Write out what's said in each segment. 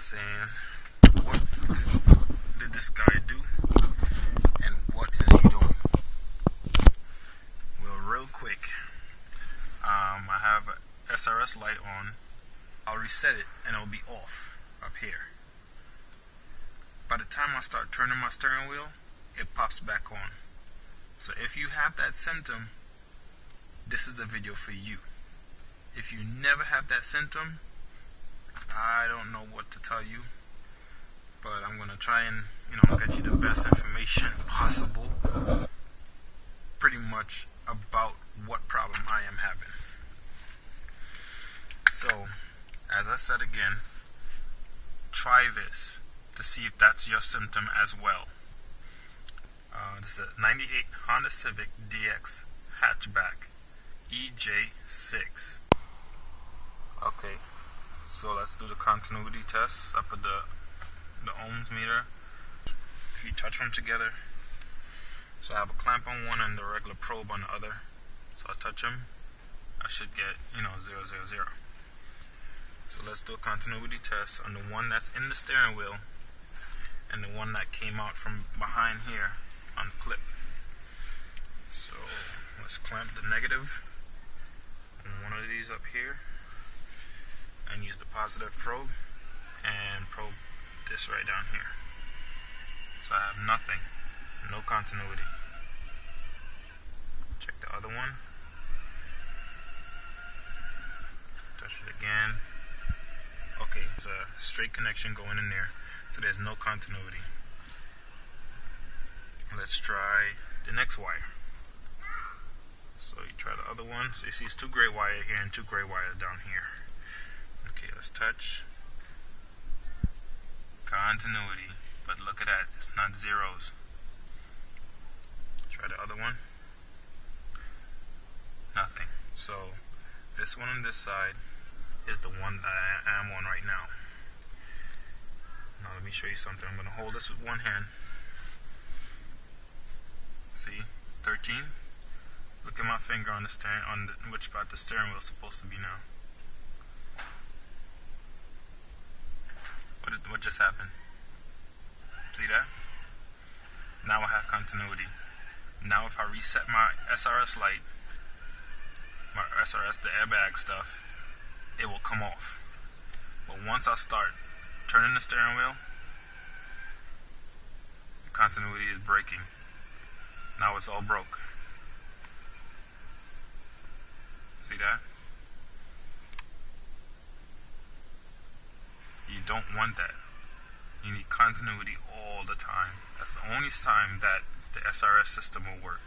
saying, what did this guy do and what is he doing? Well, real quick, I have a SRS light on. I'll reset it and it'll be off up here. By the time I start turning my steering wheel, it pops back on. So if you have that symptom, this is a video for you. If you never have that symptom, I don't know what to tell you, but I'm going to try and, get you the best information possible, pretty much about what problem I am having. So, as I said again, try this to see if that's your symptom as well. This is a 98 Honda Civic DX hatchback EJ6. Okay, so let's do the continuity test. I put the ohms meter. If you touch them together, so I have a clamp on one and the regular probe on the other. So I touch them, I should get 0, 0, 0. So let's do a continuity test on the one that's in the steering wheel and the one that came out from behind here on the clip. So let's clamp the negative on one of these up here and use the positive probe and probe this right down here. So I have nothing, no continuity. Check the other one. Touch it again. Okay, there's a straight connection going in there, so there's no continuity. Let's try the next wire. So you try the other one. So you see it's 2 gray wire here and 2 gray wire down here. Okay, let's touch. Continuity, but look at that, it's not zeros. Try the other one. Nothing. So this one on this side is the one that I am on right now. Now let me show you something. I'm going to hold this with one hand. See, 13. Look at my finger on the steering, which spot the steering wheel is supposed to be now. What just happened? See that? Now I have continuity. Now if I reset my SRS light, my SRS, the airbag stuff, it will come off. But once I start turning the steering wheel, the continuity is breaking. Now it's all broke. See that? You don't want that. You need continuity all the time. That's the only time that the SRS system will work.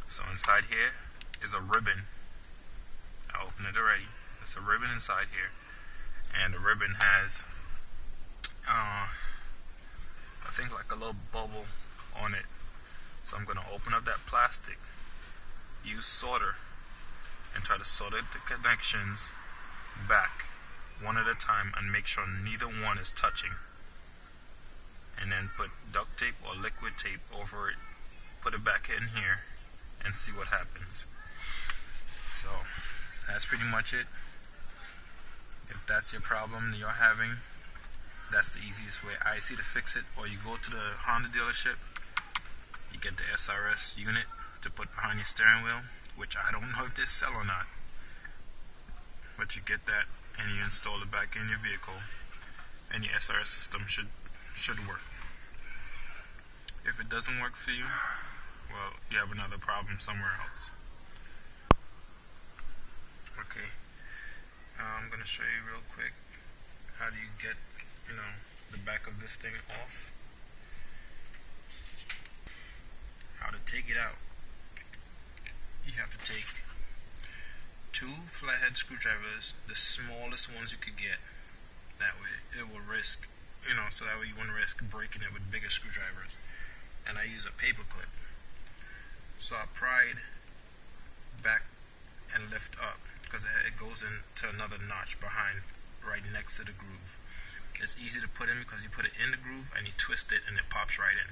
So inside here is a ribbon. I opened it already. There's a ribbon inside here, and the ribbon has I think like a little bubble on it. So I'm going to open up that plastic, use solder, and try to solder the connections back one at a time and make sure neither one is touching. And then put duct tape or liquid tape over it, put it back in here, and see what happens. So that's pretty much it. If that's your problem that you're having, that's the easiest way I see to fix it. Or you go to the Honda dealership, you get the SRS unit to put behind your steering wheel, which I don't know if they sell or not, but you get that and you install it back in your vehicle, and your SRS system should work. If it doesn't work for you, well, you have another problem somewhere else. Okay, I'm going to show you real quick how do you get, the back of this thing off. How to take it out. You have to take 2 flathead screwdrivers, the smallest ones you could get. That way it will risk, so that way you won't risk breaking it with bigger screwdrivers. And I use a paper clip. So I pry it back and lift up, because it goes into another notch behind, right next to the groove. It's easy to put in because you put it in the groove and you twist it and it pops right in.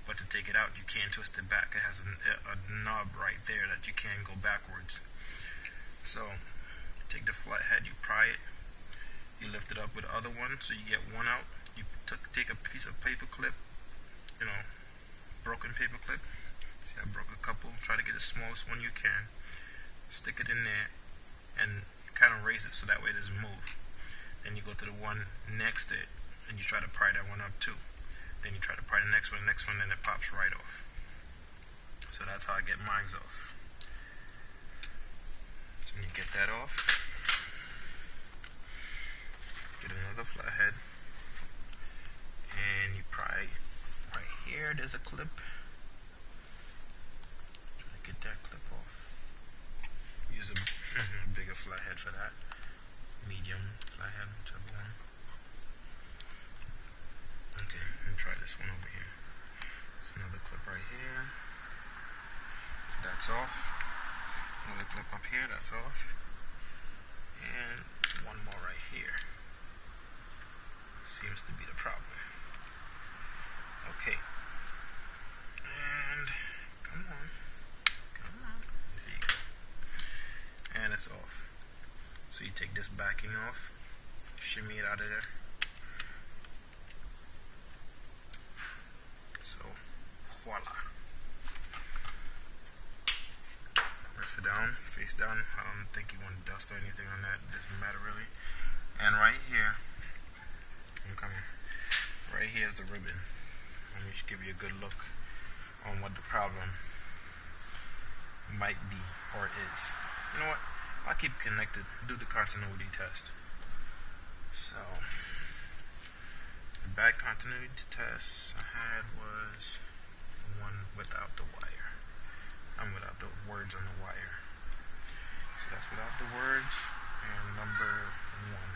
But to take it out, you can't twist it back. It has a knob right there that you can't go backwards. So take the flathead, you pry it, You lift it up with the other one, so you get one out. You take a piece of paper clip, broken paper clip. See, I broke a couple. Try to get the smallest one you can. Stick it in there and kind of raise it so that way it doesn't move. Then you go to the one next to it and you try to pry that one up too. Then you try to pry the next one, and it pops right off. So that's how I get mine off. So when you get that off, get another flathead and you pry right here. There's a clip. Try to get that clip off. Use a bigger flathead for that. Medium flathead, whichever one. Okay, let me try this one over here. There's another clip right here. So that's off. Another clip up here, that's off. And one more right here. Seems to be the problem. Okay. And come on. There you go. And it's off. So you take this backing off, shimmy it out of there. So voila. Press it down, face down. I don't think you want dust or anything on that. It doesn't matter really. And right here, I'm coming. Right here is the ribbon. Let me just give you a good look on what the problem might be or is. You know what? I'll keep connected. Do the continuity test. So the bad continuity test I had was the one without the wire. I'm without the words on the wire. So that's without the words. And number one.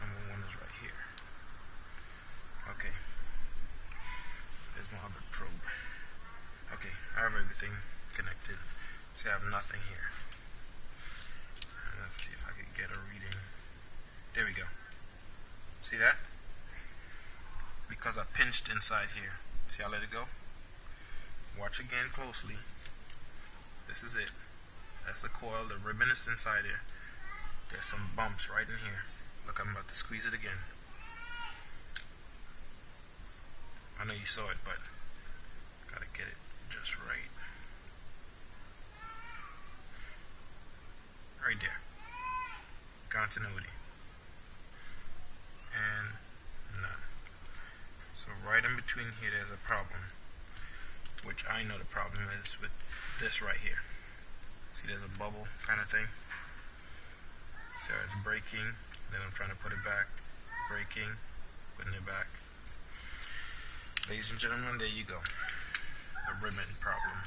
Number one is right here. Okay. There's my other probe. Okay, I have everything connected. See, I have nothing here. And let's see if I can get a reading. There we go. See that? Because I pinched inside here. See, I let it go? Watch again closely. This is it. That's the coil. The ribbon is inside here. There's some bumps right in here. Look, I'm about to squeeze it again. I know you saw it, but gotta get it just right. Right there. Continuity. And none. So right in between here there's a problem, which I know the problem is with this right here. See, there's a bubble kind of thing. So it's breaking, then I'm trying to put it back, breaking, putting it back. Ladies and gentlemen, there you go. The ribbon problem.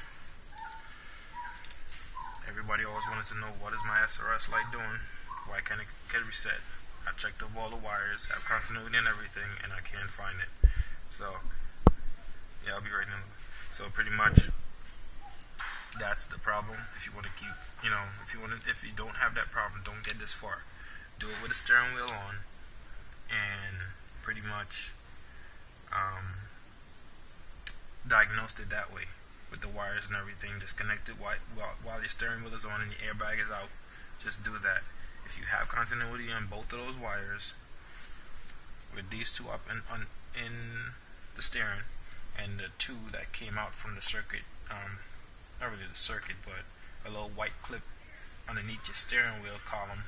Everybody always wanted to know, what is my SRS light doing? Why can't it get reset? I checked over all the wires, have continuity and everything, and I can't find it. So, yeah, I'll be right now. So pretty much, that's the problem. If you want to keep, if you don't have that problem, don't get this far. Do it with the steering wheel on, and pretty much diagnosed it that way with the wires and everything. Just connect it while your steering wheel is on and your airbag is out. Just do that. If you have continuity on both of those wires, with these two up in the steering, and the two that came out from the circuit, not really the circuit, but a little white clip underneath your steering wheel column,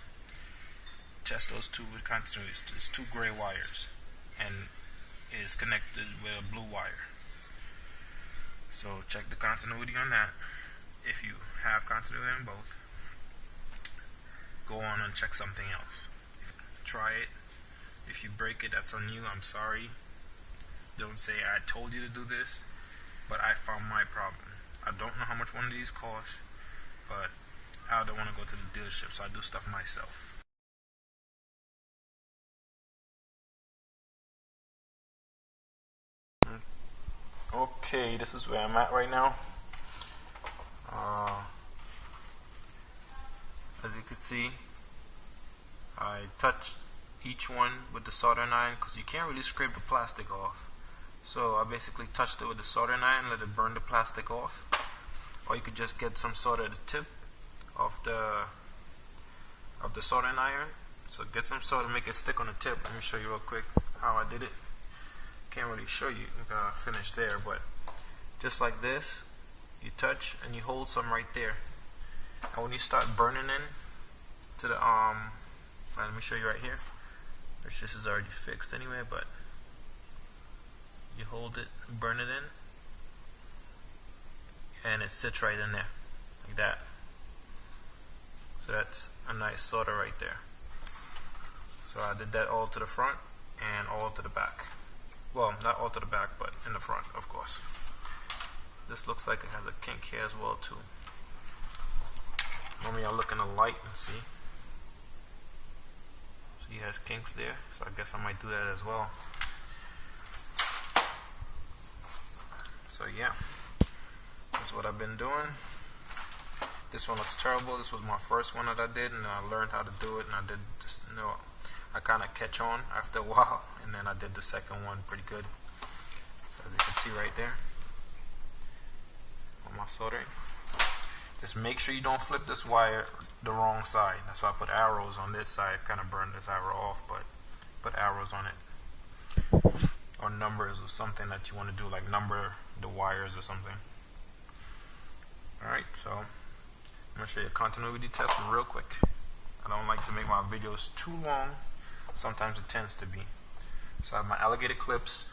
test those two with continuity. It's two gray wires, and it is connected with a blue wire. So check the continuity on that. If you have continuity on both, go on and check something else. Try it. If you break it, that's on you. I'm sorry. Don't say I told you to do this, but I found my problem. I don't know how much one of these costs, but I don't want to go to the dealership, so I do stuff myself. Okay, this is where I'm at right now. As you can see, I touched each one with the soldering iron because you can't really scrape the plastic off. So I basically touched it with the soldering iron and let it burn the plastic off. Or you could just get some solder at the tip of the soldering iron, So get some solder, make it stick on the tip. Let me show you real quick how I did it. Can't really show you, finish there, but just like this, you touch and you hold some right there. And when you start burning in to the let me show you right here, which this is already fixed anyway, but you hold it, burn it in, and it sits right in there, like that. So that's a nice solder right there. So I did that all to the front and all to the back. Well, not all to the back, but in the front, of course. This looks like it has a kink here as well too. Normally I'll look in the light and see. So he has kinks there, so I guess I might do that as well. So yeah, that's what I've been doing. This one looks terrible. This was my first one that I did, and I learned how to do it, and I did just, I kind of catch on after a while, and then I did the second one pretty good. So as you can see right there on my soldering, just make sure you don't flip this wire the wrong side. That's why I put arrows on this side, kind of burn this arrow off, but put arrows on it, or numbers or something that you want to do, like number the wires or something. Alright, so I'm going to show you a continuity test real quick. I don't like to make my videos too long. Sometimes it tends to be. So I have my alligator clips,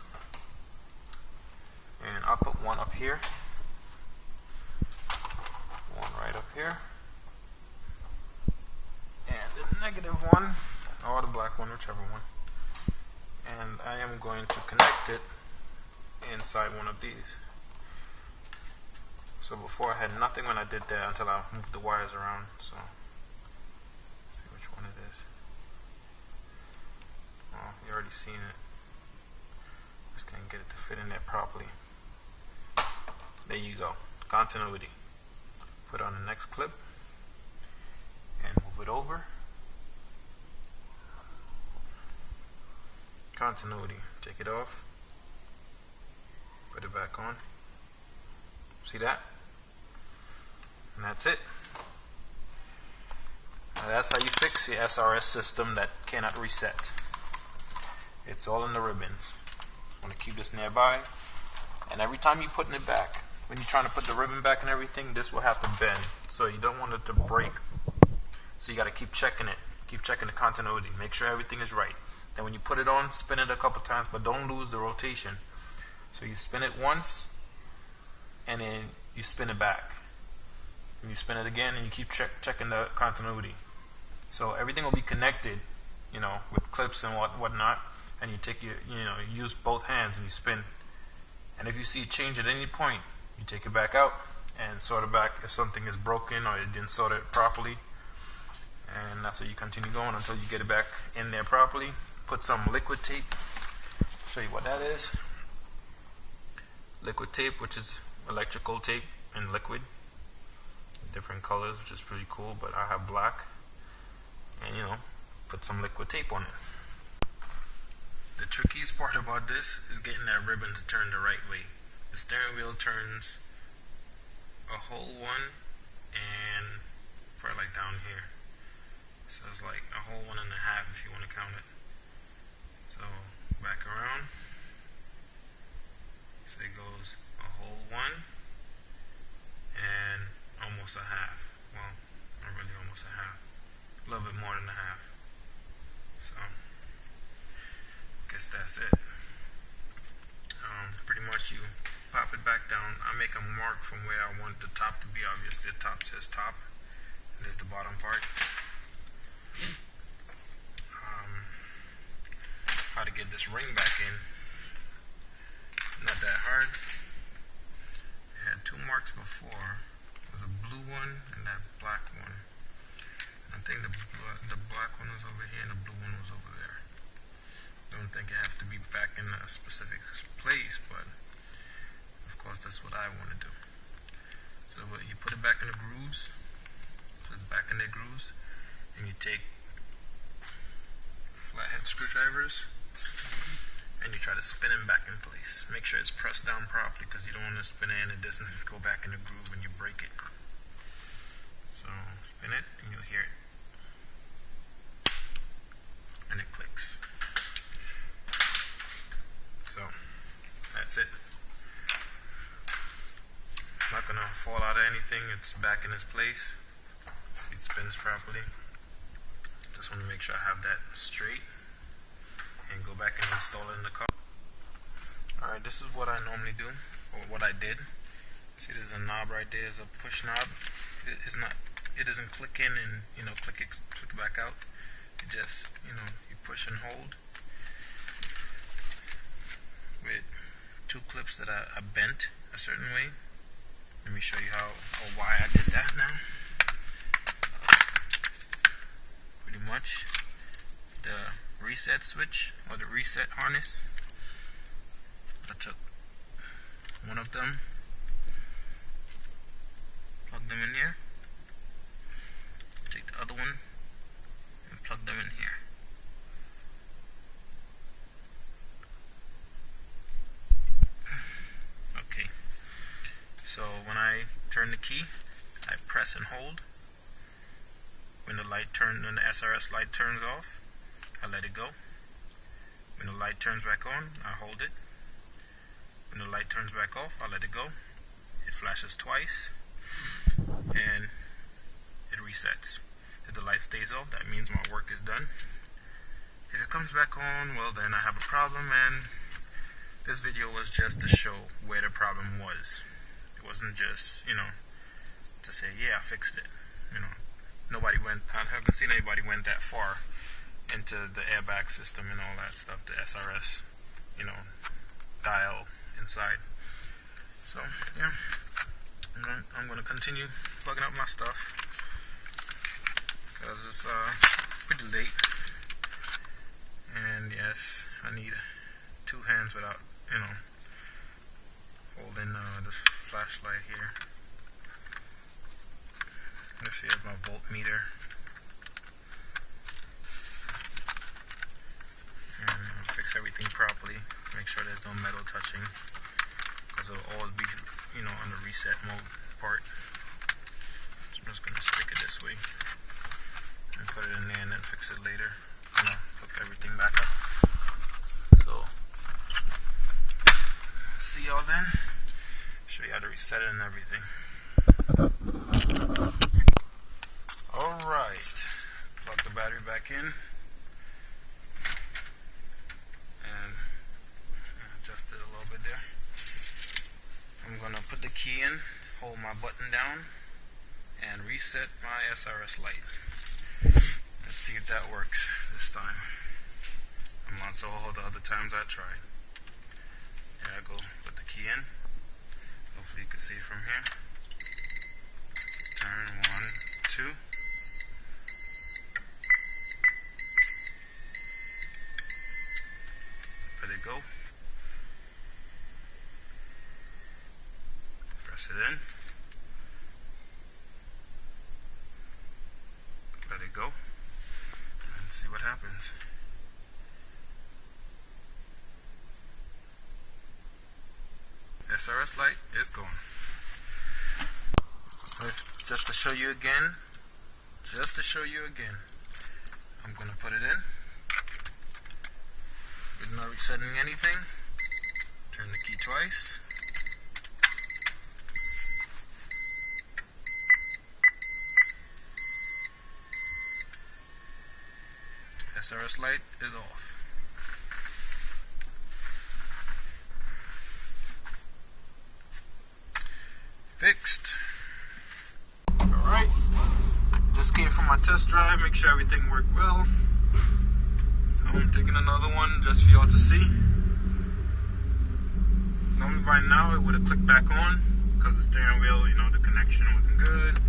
and I'll put one up here, one right up here, and the negative one, or the black one, whichever one. And I am going to connect it inside one of these. So before I had nothing when I did that until I moved the wires around. So let's see which one it is. Oh, you already seen it. Just can't get it to fit in there properly. There you go. Continuity. Put on the next clip and move it over. Continuity. Take it off. Put it back on. See that? And that's it. Now that's how you fix your SRS system that cannot reset. It's all in the ribbons. I'm going to keep this nearby. And every time you're putting it back, when you're trying to put the ribbon back and everything, this will have to bend. So you don't want it to break. So you got to keep checking it. Keep checking the continuity. Make sure everything is right. Then when you put it on, spin it a couple times, but don't lose the rotation. So you spin it once, and then you spin it back. And you spin it again, and you keep checking the continuity. So everything will be connected, with clips and whatnot. And you take you use both hands and you spin. And if you see it change at any point, you take it back out and solder back if something is broken or it didn't solder it properly. And that's how you continue going until you get it back in there properly. Put some liquid tape. Show you what that is. Liquid tape, which is electrical tape in liquid. Different colors, which is pretty cool, but I have black. And put some liquid tape on it. The trickiest part about this is getting that ribbon to turn the right way. The steering wheel turns a whole one and probably like down here. So it's like a whole 1.5 if you want to count it. So back around. So it goes a whole one and almost a half. Well, not really almost a half. A little bit more than a half. So I guess that's it. Pretty much you pop it back down. I make a mark from where I want the top to be. Obviously the top says top, and there's the bottom part. How to get this ring back in, not that hard. I had 2 marks before. There's a blue one and that black one. And I think the black one was over here and the blue one was over there. Don't think it has to be back in a specific place, but of course that's what I want to do. So you put it back in the grooves, so it's back in the grooves, and you take flathead screwdrivers and you try to spin them back in place. Make sure it's pressed down properly because you don't want to spin it and it doesn't go back in the groove and you break it. So spin it and you'll hear it. everything, it's back in its place. It spins properly. Just want to make sure I have that straight and go back and install it in the car. Alright, this is what I normally do, or what I did. See, there's a knob right there, there's a push knob. It doesn't click in and click back out. It just you push and hold with two clips that I bent a certain way. Let me show you how or why I did that now. Pretty much the reset switch or the reset harness, I took one of them, plug them in here, take the other one and plug them in here. Okay, so when I turn the key, I press and hold. When the SRS light turns off, I let it go. When the light turns back on, I hold it. When the light turns back off, I let it go. It flashes twice and it resets. If the light stays off, that means my work is done. If it comes back on, well, then I have a problem, and this video was just to show where the problem was. It wasn't just, to say, yeah, I fixed it. I haven't seen anybody went that far into the airbag system and all that stuff, the SRS, dial inside. So, yeah, I'm going to continue plugging up my stuff because it's pretty late. And yes, I need two hands without, holding this flashlight here. Let's see, here's my voltmeter. And fix everything properly. Make sure there's no metal touching, because it'll always be, on the reset mode part. So I'm just going to stick it this way and put it in there and then fix it later. Hook everything back up. So, see y'all then. Show you how to reset it and everything. Alright, plug the battery back in and adjust it a little bit there. I'm going to put the key in, hold my button down, and reset my SRS light. Let's see if that works this time. I'm not so old the other times I tried. There I go, put the key in. Hopefully you can see it from here. Turn 1, 2. Let it go. Press it in. Let it go. And see what happens. SRS light is gone. Just to show you again, I'm going to put it in. With not resetting anything. Turn the key twice. SRS light is off. Fixed. Alright. Just came from my test drive. Make sure everything worked well. So I'm taking another one just for y'all to see. Normally by now it would have clicked back on because the steering wheel, the connection wasn't good.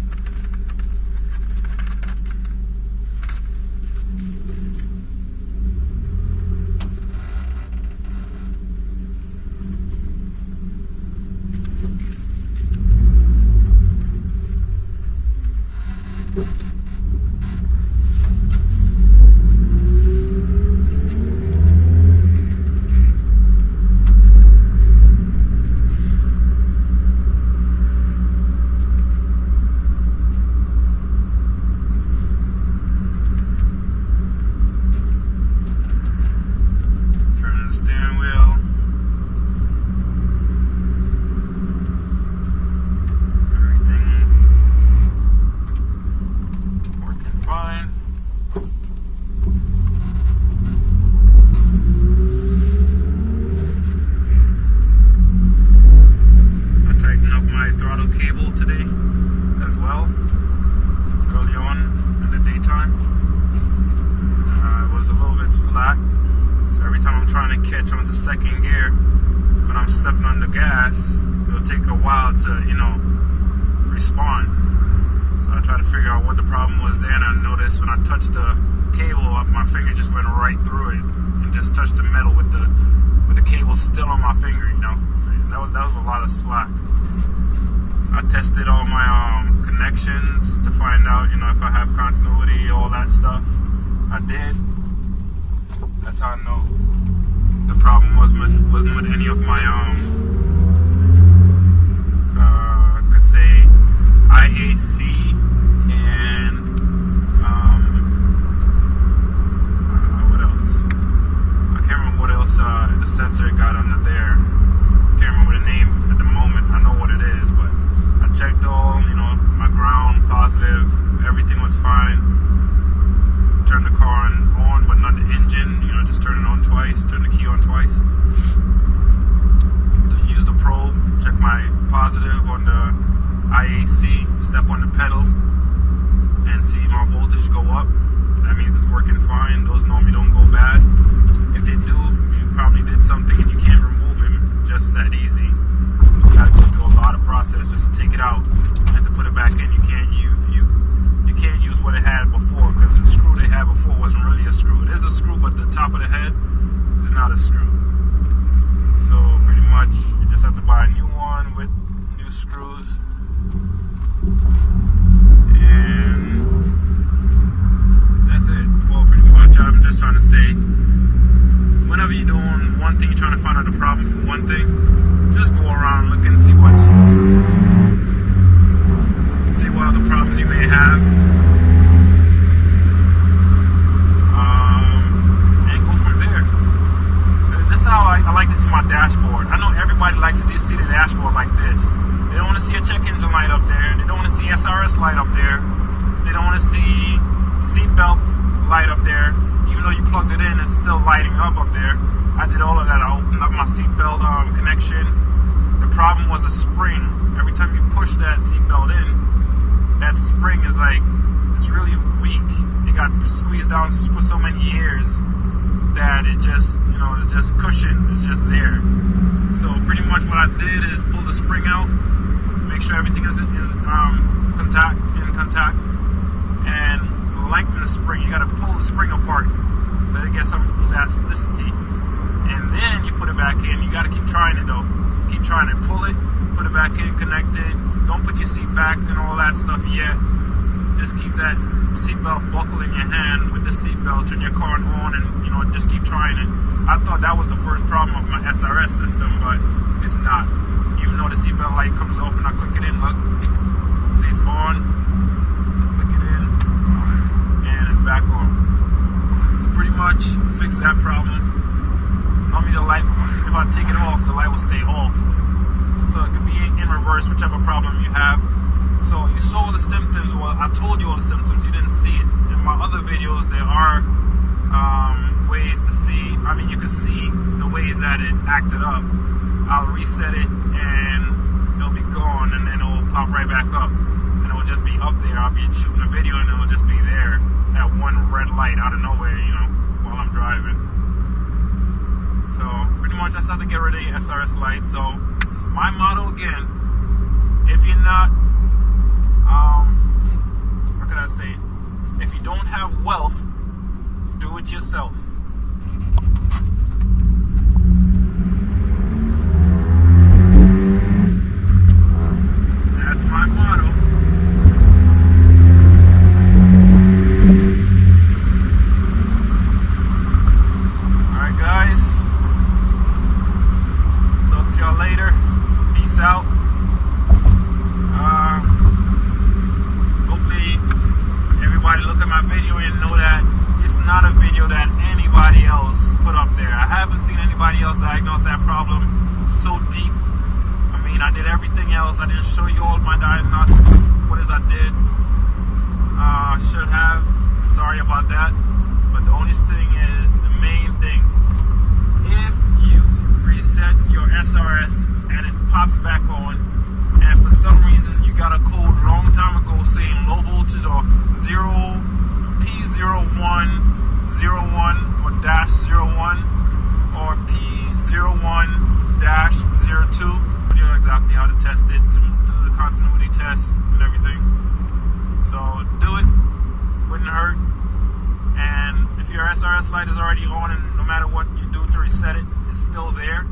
second gear, when I'm stepping on the gas, it'll take a while to, you know, respond. So I try to figure out what the problem was there, and I noticed when I touched the cable, my finger just went right through it and just touched the metal with the cable still on my finger, you know. So that was a lot of slack. I tested all my connections to find out, you know, if I have continuity, all that stuff. I did. That's how I know the problem wasn't with any of my could say IAC and what else? I can't remember what else the sensor got under there. Can't remember the name at the moment. I know what it is, but I checked all, you know, my ground positive, everything was fine. Turned the car on, but not the engine, you know, just turn it on twice, turn the key on twice. Use the probe, check my positive on the IAC, step on the pedal, and see my voltage go up. That means it's working fine. Those normally don't go bad. If they do, you probably did something and you can't remove him just that easy. You gotta go through a lot of process just to take it out and to put it back in. You can't use what it had before, because the screw they had before wasn't really a screw. It is a screw, but the top of the head is not a screw. So pretty much you just have to buy a new one with new screws. And that's it. Well, pretty much I'm just trying to say, whenever you're doing one thing, you're trying to find out the problem for one thing, just go around, look and see what other problems you may have, and go from there. This is how I like to see my dashboard. I know everybody likes to see the dashboard like this. They don't want to see a check engine light up there. They don't want to see SRS light up there. They don't want to see seatbelt light up there. Even though you plugged it in, it's still lighting up there. I did all of that. I opened up my seatbelt connection. The problem was a spring. Every time you push that seatbelt in, that spring is like, it's really weak. It got squeezed down for so many years that it just, you know, it's just cushion. It's just there. So pretty much what I did is pull the spring out, make sure everything is contact, and lengthen the spring. You got to pull the spring apart, let it get some elasticity, and then you put it back in. You got to keep trying it though. Keep trying it. Pull it, put it back in, connect it. Don't put your seat back and all that stuff yet. Just keep that seatbelt buckle in your hand with the seatbelt, turn your car on, and, you know, just keep trying it. I thought that was the first problem of my SRS system, but it's not. Even though the seatbelt light comes off and I click it in, look, see, it's on, click it in, and it's back on. So pretty much fix that problem. Normally the light, if I take it off, the light will stay off. So it could be in reverse, whichever problem you have. So you saw the symptoms. Well, I told you all the symptoms. You didn't see it. In my other videos, there are ways to see. I mean, you can see the ways that it acted up. I'll reset it, and it'll be gone, and then it'll pop right back up, and it'll just be up there. I'll be shooting a video, and it'll just be there. That one red light out of nowhere, you know, while I'm driving. So pretty much that's how to get rid of the SRS light. So my motto again, if you're not, what can I say? If you don't have wealth, do it yourself. That's my motto. Alright guys, talk to y'all later. Peace out. Hopefully everybody look at my video and know that it's not a video that anybody else put up there. I haven't seen anybody else diagnose that problem so deep. I mean, I did everything else. I didn't show you all my diagnostics. What is I did? I should have. I'm sorry about that. But the only thing is, the main things. If you reset your SRS and it pops back on, and for some reason you got a code long time ago saying low voltage or P0101 or -01, or P01-02. You know exactly how to test it, to do the continuity test and everything. So do it, wouldn't hurt. And if your SRS light is already on, and no matter what you do to reset it, it's still there,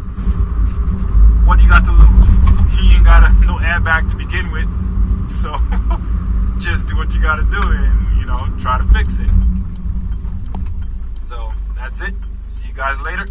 what do you got to lose? You ain't got no airbag to begin with, so just do what you got to do and, you know, try to fix it. So that's it. See you guys later.